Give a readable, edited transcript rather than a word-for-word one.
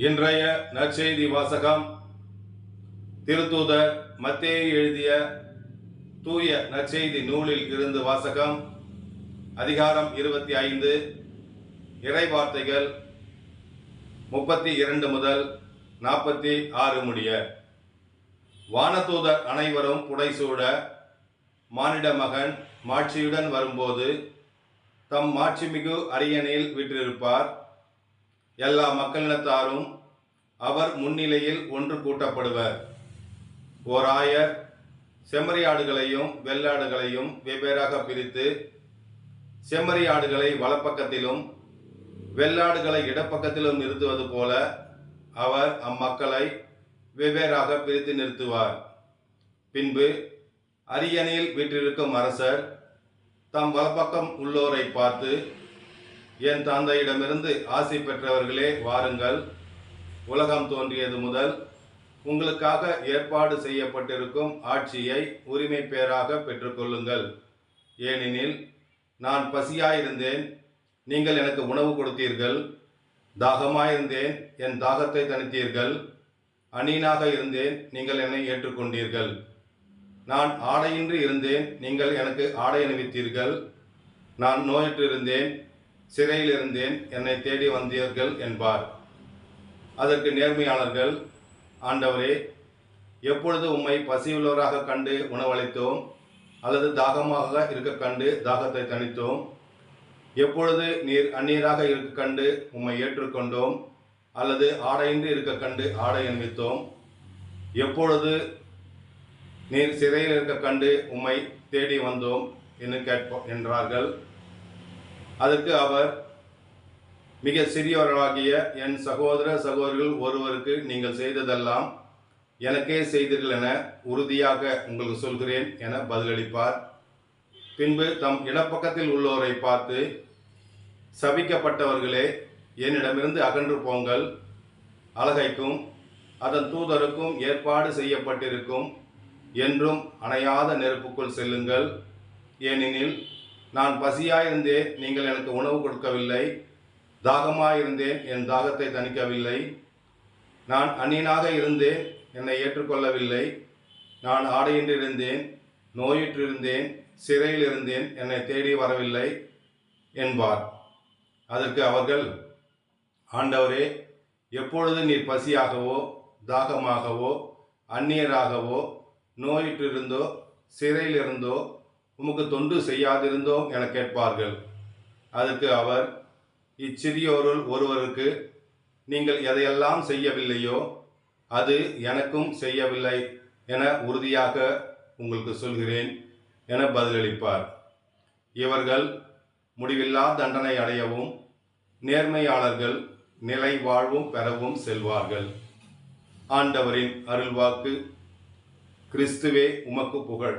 இன்றைய நற்செய்தி வாசகம் திருத்தூதர் மத்தேயு எழுதிய தூய நற்செய்தி நூலில் இருந்து வாசகம். அதிகாரம் 25, இறைவார்த்தைகள் 32 முதல் 46 முடிய. வானதூதர் அனைவரும் புடைசூழ மானிட மகன் மாட்சியுடன் வரும்போது தம் மாட்சிமிகு அரியணையில் வீற்றிருப்பார். எல்லா மக்களினத்தாரும் அவர் முன்னிலையில் ஒன்று கூட்டப்படுவர். ஓர் ஆயர் செம்மறியாடுகளையும் வெள்ளாடுகளையும் வெவ்வேறாக பிரித்து செம்மறியாடுகளை வலப்பக்கத்திலும் வெள்ளாடுகளை இடப்பக்கத்திலும் நிறுத்துவது போல அவர் அம்மக்களை வெவ்வேறாக பிரித்து நிறுத்துவார். பின்பு அரியணையில் வீற்றிருக்கும் அரசர் தம் வலப்பக்கம் உள்ளோரை பார்த்து, என் தந்தையிடமிருந்து ஆசி பெற்றவர்களே, வாருங்கள். உலகம் தோன்றியது முதல் உங்களுக்காக ஏற்பாடு செய்யப்பட்டிருக்கும் ஆட்சியை உரிமை பேராக பெற்றுக்கொள்ளுங்கள். ஏனெனில் நான் பசியாயிருந்தேன், நீங்கள் எனக்கு உணவு கொடுத்தீர்கள். தாகமாயிருந்தேன், என் தாகத்தை தணித்தீர்கள். அநீனாக இருந்தேன், நீங்கள் என்னை ஏற்றுக்கொண்டீர்கள். நான் ஆடையின்றி இருந்தேன், நீங்கள் எனக்கு ஆடை அணிவித்தீர்கள். நான் நோயுற்றிருந்தேன், சிறையில் இருந்தேன், என்னை தேடி வந்தீர்கள் என்பார். அதற்கு நேர்மையாளர்கள், ஆண்டவரே, எப்பொழுது உம்மை பசியுள்ளவராக கண்டு உணவளித்தோம், அல்லது தாகமாக இருக்க கண்டு தாகத்தை தணித்தோம்? எப்பொழுது நீர் அந்நீராக இருக்க கண்டு உம்மை ஏற்றுக்கொண்டோம், அல்லது ஆடையின்றி இருக்க கண்டு ஆடை அணிவித்தோம்? எப்பொழுது நீர் சிறையில் இருக்க கண்டு உம்மை தேடி வந்தோம் என்று என்றார்கள். அதற்கு அவர், மிக சிறியவர்களாகிய என் சகோதர சகோதரிகள் ஒருவருக்கு நீங்கள் செய்ததெல்லாம் எனக்கே செய்தீர்கள் என உறுதியாக உங்களுக்கு சொல்கிறேன் என பதிலளிப்பார். பின்பு தம் இடப்பக்கத்தில் உள்ளோரை பார்த்து, சபிக்கப்பட்டவர்களே, என்னிடமிருந்து அகன்று போங்கள். அலகைக்கும் அதன் தூதருக்கும் ஏற்பாடு செய்யப்பட்டிருக்கும் என்றும் அணையாத நெருப்புக்குள் செல்லுங்கள். ஏனெனில் நான் பசியாயிருந்தேன், நீங்கள் எனக்கு உணவு கொடுக்கவில்லை. தாகமாயிருந்தேன், என் தாகத்தை தணிக்கவில்லை. நான் அந்நியனாக இருந்தேன், என்னை ஏற்றுக்கொள்ளவில்லை. நான் ஆடையின்றி இருந்தேன், நோயுற்றிருந்தேன், சிறையில் இருந்தேன், என்னை தேடி வரவில்லை என்பார். அதற்கு அவர்கள், ஆண்டவரே, எப்பொழுது நீர் பசியாகவோ தாகமாகவோ அந்நியராகவோ நோயுற்றிருந்தோ சிறையில் இருந்தோ உமக்கு தொண்டு செய்யாதிருந்தோம் என கேட்பார்கள். அதற்கு அவர், இச்சிறியோருள் ஒருவருக்கு நீங்கள் எதையெல்லாம் செய்யவில்லையோ அது எனக்கும் செய்யவில்லை என உறுதியாக உங்களுக்கு சொல்கிறேன் என பதிலளிப்பார். இவர்கள் முடிவில்லா தண்டனை அடையவும் நேர்மையாளர்கள் நிலை வாழ்வும் பெறவும் செல்வார்கள். ஆண்டவரின் அருள்வாக்கு. கிறிஸ்துவே உமக்கு புகழ்.